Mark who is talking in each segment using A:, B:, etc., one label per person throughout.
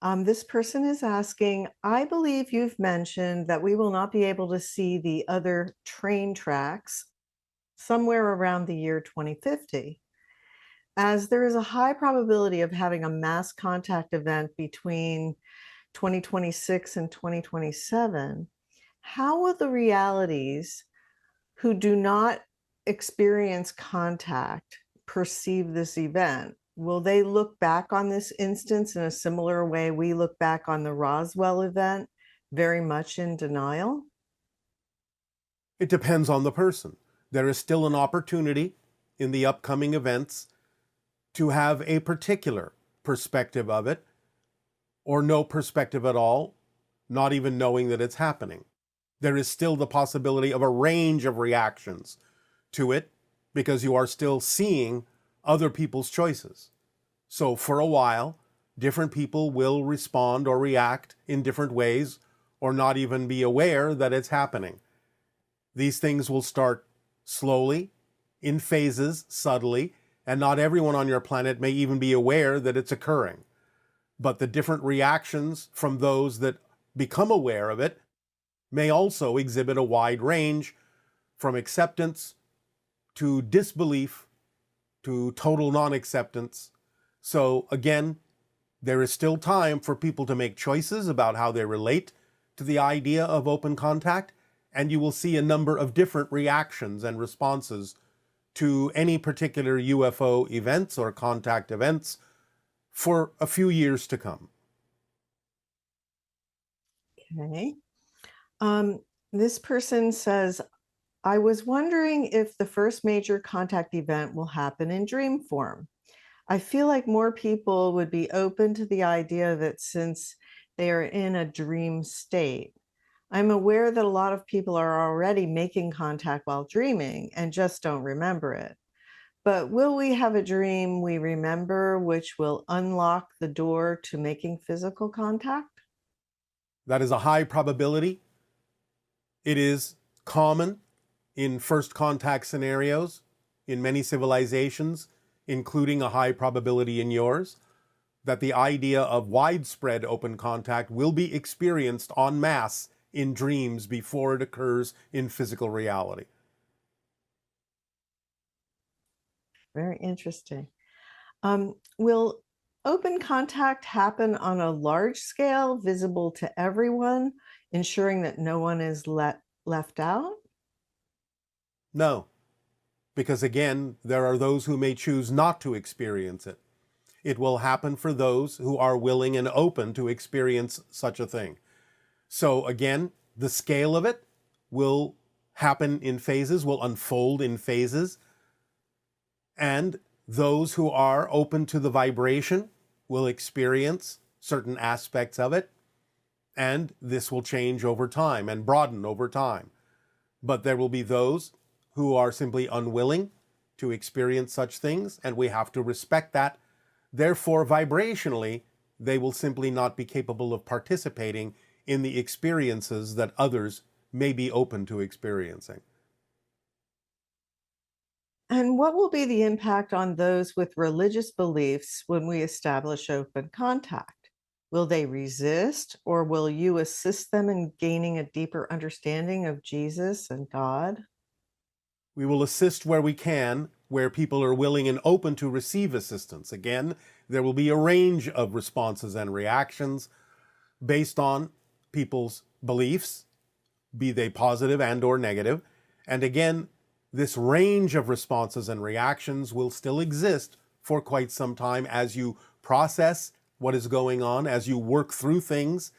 A: This person is asking, I believe you've mentioned that we will not be able to see the other train tracks somewhere around the year 2050. As there is a high probability of having a mass contact event between 2026 and 2027, how will the realities who do not experience contact perceive this event? Will they look back on this instance in a similar way we look back on the Roswell event, very much in denial?
B: It depends on the person. There is still an opportunity in the upcoming events to have a particular perspective of it, or no perspective at all, not even knowing that it's happening. There is still the possibility of a range of reactions to it because you are still seeing other people's choices. So for a while, different people will respond or react in different ways or not even be aware that it's happening. These things will start slowly, in phases, subtly, and not everyone on your planet may even be aware that it's occurring. But the different reactions from those that become aware of it may also exhibit a wide range from acceptance to disbelief to total non-acceptance. So again, there is still time for people to make choices about how they relate to the idea of open contact, and you will see a number of different reactions and responses to any particular UFO events or contact events for a few years to come.
A: Okay. This person says, I was wondering if the first major contact event will happen in dream form. I feel like more people would be open to the idea of it since they are in a dream state. I'm aware that a lot of people are already making contact while dreaming and just don't remember it. But will we have a dream we remember which will unlock the door to making physical contact?
B: That is a high probability. It is common in first contact scenarios in many civilizations, including a high probability in yours, that the idea of widespread open contact will be experienced en masse in dreams before it occurs in physical reality.
A: Very interesting. Will open contact happen on a large scale, visible to everyone, ensuring that no one is left out?
B: No, because again, there are those who may choose not to experience it. It will happen for those who are willing and open to experience such a thing. So again, the scale of it will happen in phases, will unfold in phases, and those who are open to the vibration will experience certain aspects of it, and this will change over time and broaden over time. But there will be those who are simply unwilling to experience such things, and we have to respect that. Therefore, vibrationally, they will simply not be capable of participating in the experiences that others may be open to experiencing.
A: And what will be the impact on those with religious beliefs when we establish open contact? Will they resist, or will you assist them in gaining a deeper understanding of Jesus and God?
B: We will assist where we can, where people are willing and open to receive assistance. Again, there will be a range of responses and reactions based on people's beliefs, be they positive and or negative. And again, this range of responses and reactions will still exist for quite some time as you process what is going on, as you work through things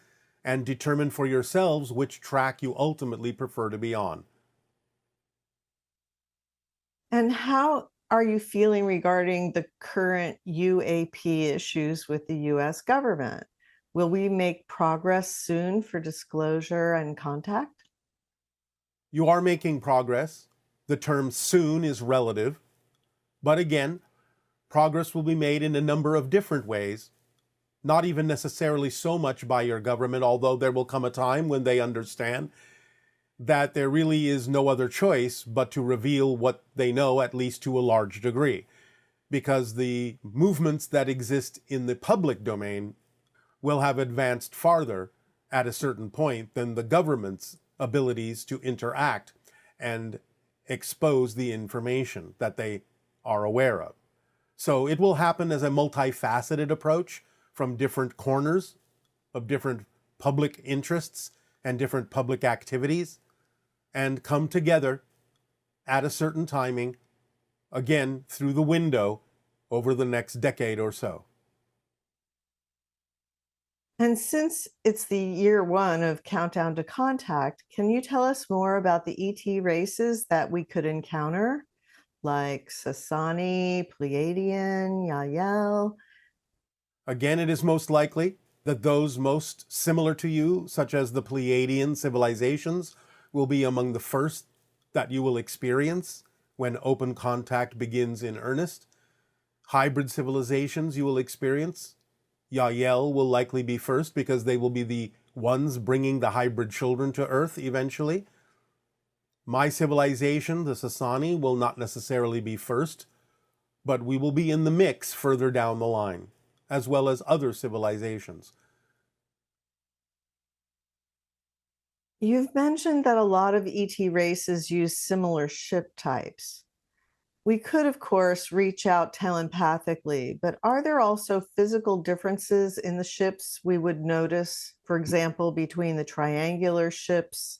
B: and determine for yourselves which track you ultimately prefer to be on.
A: And how are you feeling regarding the current UAP issues with the US government? Will we make progress soon for disclosure and contact?
B: You are making progress. The term soon is relative. But again, progress will be made in a number of different ways, not even necessarily so much by your government, although there will come a time when they understand that there really is no other choice but to reveal what they know, at least to a large degree. Because the movements that exist in the public domain will have advanced farther at a certain point than the government's abilities to interact and expose the information that they are aware of. So it will happen as a multifaceted approach from different corners of different public interests and different public activities, and come together at a certain timing, again through the window over the next decade or so.
A: And since it's the year one of Countdown to Contact, can you tell us more about the ET races that we could encounter, like Sasani, Pleiadian, Yael?
B: Again, it is most likely that those most similar to you, such as the Pleiadian civilizations, will be among the first that you will experience when open contact begins in earnest. Hybrid civilizations you will experience. Yael will likely be first because they will be the ones bringing the hybrid children to Earth eventually. My civilization, the Sasani, will not necessarily be first, but we will be in the mix further down the line, as well as other civilizations.
A: You've mentioned that a lot of ET races use similar ship types. We could, of course, reach out telepathically, but are there also physical differences in the ships we would notice, for example, between the triangular ships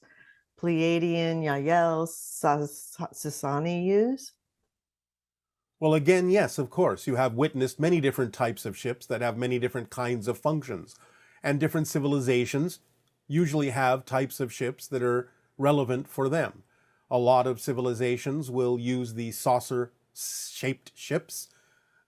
A: Pleiadian, Yael, Sasani use?
B: Well, again, yes, of course. You have witnessed many different types of ships that have many different kinds of functions. And different civilizations usually have types of ships that are relevant for them. A lot of civilizations will use the saucer-shaped ships.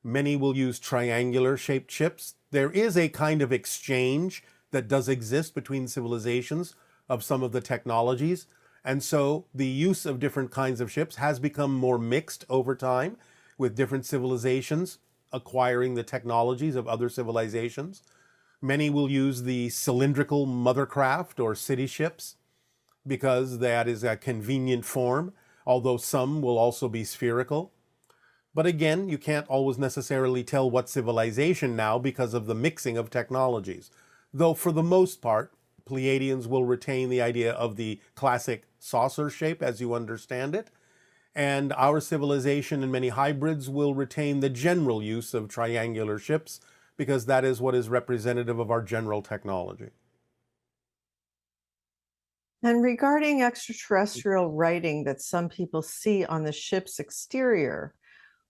B: Many will use triangular-shaped ships. There is a kind of exchange that does exist between civilizations of some of the technologies. And so the use of different kinds of ships has become more mixed over time, with different civilizations acquiring the technologies of other civilizations. Many will use the cylindrical mothercraft or city ships because that is a convenient form, although some will also be spherical. But again, you can't always necessarily tell what civilization now because of the mixing of technologies. Though for the most part, Pleiadians will retain the idea of the classic saucer shape as you understand it, and our civilization and many hybrids will retain the general use of triangular ships because that is what is representative of our general technology.
A: And regarding extraterrestrial writing that some people see on the ship's exterior,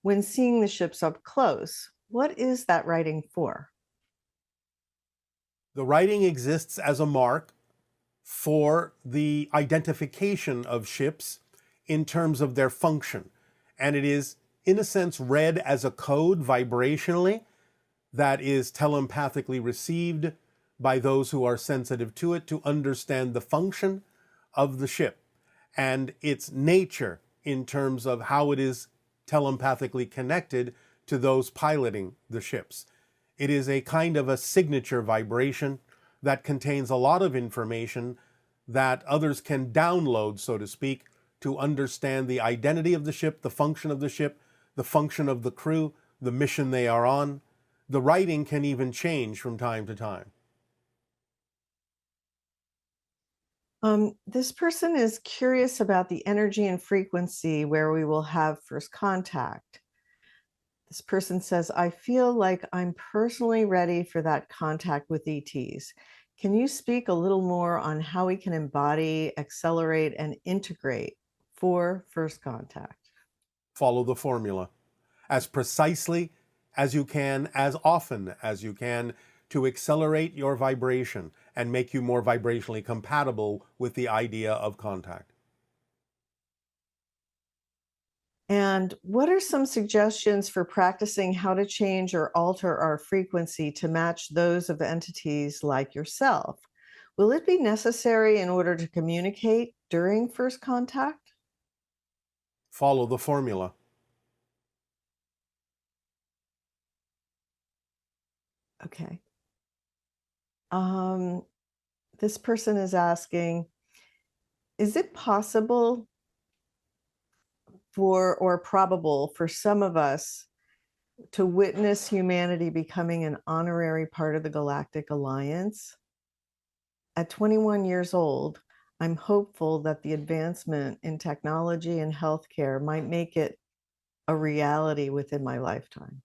A: when seeing the ships up close, what is that writing for?
B: The writing exists as a mark for the identification of ships in terms of their function. And it is, in a sense, read as a code vibrationally that is telepathically received by those who are sensitive to it to understand the function of the ship and its nature in terms of how it is telepathically connected to those piloting the ships. It is a kind of a signature vibration that contains a lot of information that others can download, so to speak, to understand the identity of the ship, the function of the ship, the function of the crew, the mission they are on. The writing can even change from time to time.
A: This person is curious about the energy and frequency where we will have first contact. This person says, I feel like I'm personally ready for that contact with ETs. Can you speak a little more on how we can embody, accelerate, and integrate for first contact?
B: Follow the formula as precisely as you can, as often as you can, to accelerate your vibration and make you more vibrationally compatible with the idea of contact.
A: And what are some suggestions for practicing how to change or alter our frequency to match those of entities like yourself? Will it be necessary in order to communicate during first contact?
B: Follow the formula.
A: Okay. This person is asking, is it possible for or probable for some of us to witness humanity becoming an honorary part of the Galactic Alliance. At 21 years old, I'm hopeful that the advancement in technology and healthcare might make it a reality within my lifetime.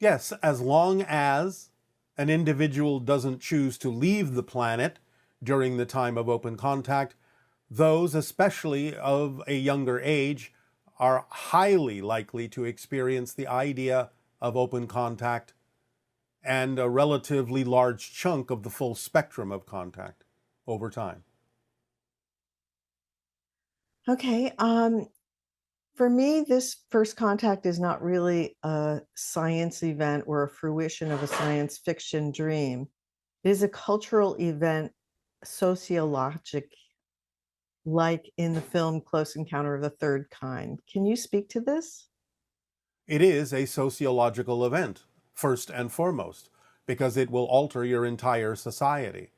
B: Yes, as long as an individual doesn't choose to leave the planet during the time of open contact, those, especially of a younger age, are highly likely to experience the idea of open contact and a relatively large chunk of the full spectrum of contact over time.
A: Okay, for me, this first contact is not really a science event or a fruition of a science fiction dream. It is a cultural event, sociologic, like in the film Close Encounter of the Third Kind. Can you speak to this?
B: It is a sociological event, first and foremost, because it will alter your entire society.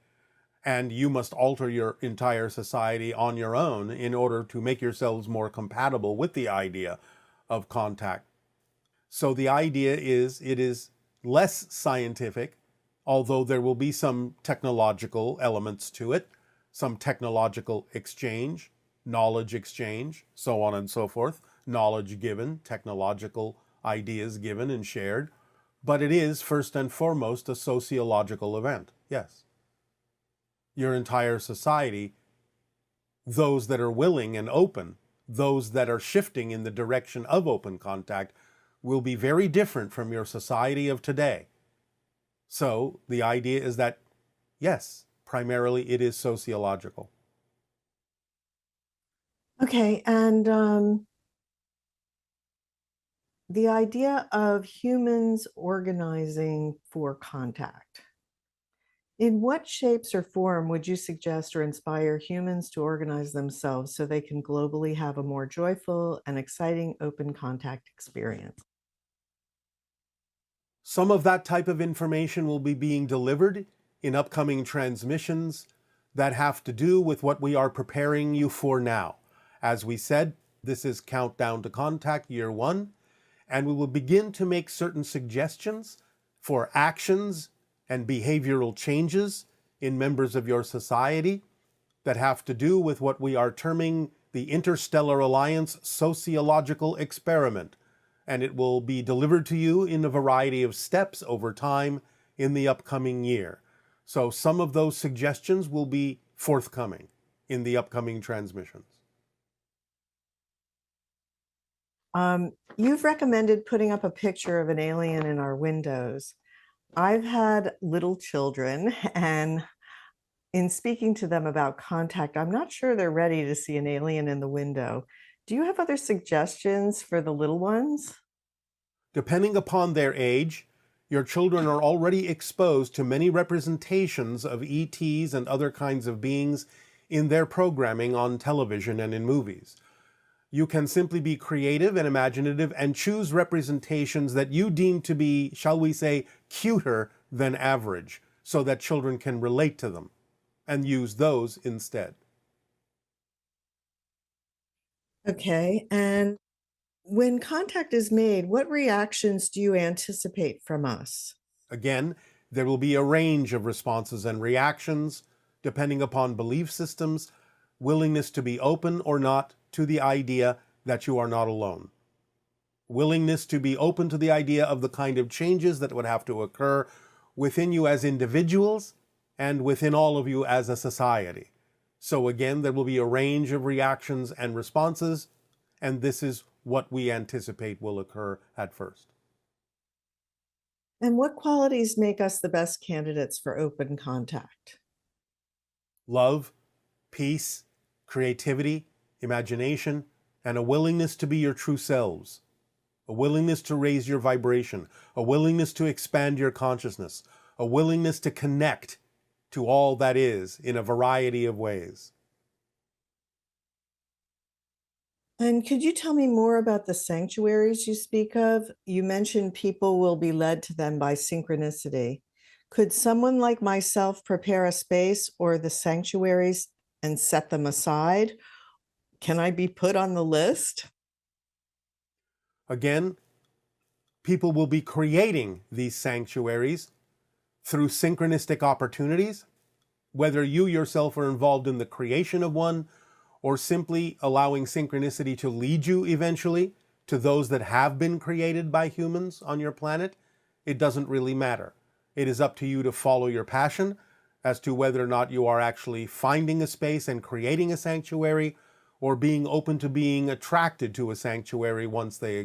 B: And you must alter your entire society on your own in order to make yourselves more compatible with the idea of contact. So the idea is it is less scientific, although there will be some technological elements to it, some technological exchange, knowledge exchange, so on and so forth, knowledge given, technological ideas given and shared. But it is first and foremost a sociological event, yes. Your entire society, those that are willing and open, those that are shifting in the direction of open contact, will be very different from your society of today. So the idea is that, yes, primarily it is sociological.
A: Okay, and the idea of humans organizing for contact. In what shapes or form would you suggest or inspire humans to organize themselves so they can globally have a more joyful and exciting open contact experience?
B: Some of that type of information will be being delivered in upcoming transmissions that have to do with what we are preparing you for now. As we said, this is Countdown to Contact Year 1, and we will begin to make certain suggestions for actions and behavioral changes in members of your society that have to do with what we are terming the Interstellar Alliance Sociological Experiment. And it will be delivered to you in a variety of steps over time in the upcoming year. So some of those suggestions will be forthcoming in the upcoming transmissions.
A: You've recommended putting up a picture of an alien in our windows. I've had little children, and in speaking to them about contact, I'm not sure they're ready to see an alien in the window. Do you have other suggestions for the little ones?
B: Depending upon their age, your children are already exposed to many representations of ETs and other kinds of beings in their programming on television and in movies. You can simply be creative and imaginative and choose representations that you deem to be, shall we say, cuter than average, so that children can relate to them and use those instead.
A: Okay. And when contact is made, what reactions do you anticipate from us?
B: Again, there will be a range of responses and reactions depending upon belief systems, willingness to be open or not to the idea that you are not alone, willingness to be open to the idea of the kind of changes that would have to occur within you as individuals and within all of you as a society. So again, there will be a range of reactions and responses, and this is what we anticipate will occur at first.
A: And what qualities make us the best candidates for open contact?
B: Love, peace, creativity, imagination, and a willingness to be your true selves, a willingness to raise your vibration, a willingness to expand your consciousness, a willingness to connect to all that is in a variety of ways.
A: And could you tell me more about the sanctuaries you speak of? You mentioned people will be led to them by synchronicity. Could someone like myself prepare a space or the sanctuaries and set them aside? Can I be put on the list?
B: Again, people will be creating these sanctuaries through synchronistic opportunities, whether you yourself are involved in the creation of one or simply allowing synchronicity to lead you eventually to those that have been created by humans on your planet. It doesn't really matter. It is up to you to follow your passion as to whether or not you are actually finding a space and creating a sanctuary, or being open to being attracted to a sanctuary once they